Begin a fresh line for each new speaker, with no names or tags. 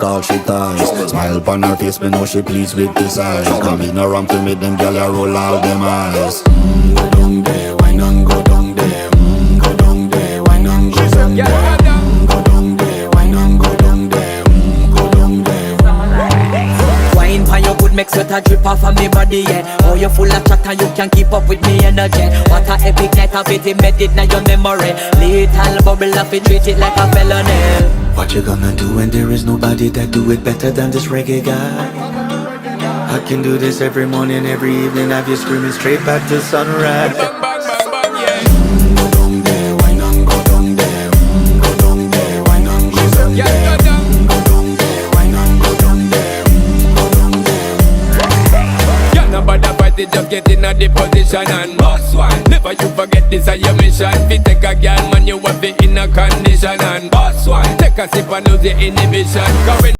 all she ties. Smile upon her face, me know she pleased with this eyes. Come in around to make them gyal a roll out them eyes. Go down there, why not go down there? Go down there, why not go down there? Go down there, why not go down there? Go down there.
Wine for your good make sweat a drip off of me body, yeah. Oh, you full of chatter, you can keep up with me energy. What a epic night of it, embedded in your memory. Little bubble of it, treat it like a felony.
What you gonna do when there is nobody that do it better than this reggae guy? I can do this every morning, every evening, have you screaming straight back to sunrise. Go down there, why not go down there? Go down there, why not go down there? Go down there, why not go down there? Go down there.
Yeah, nobody fight it, just get in a the position and boss one. Never you forget this is your mission. Fi take a girl, man, you have it in a condition and boss one. Take a sip and lose your inhibition.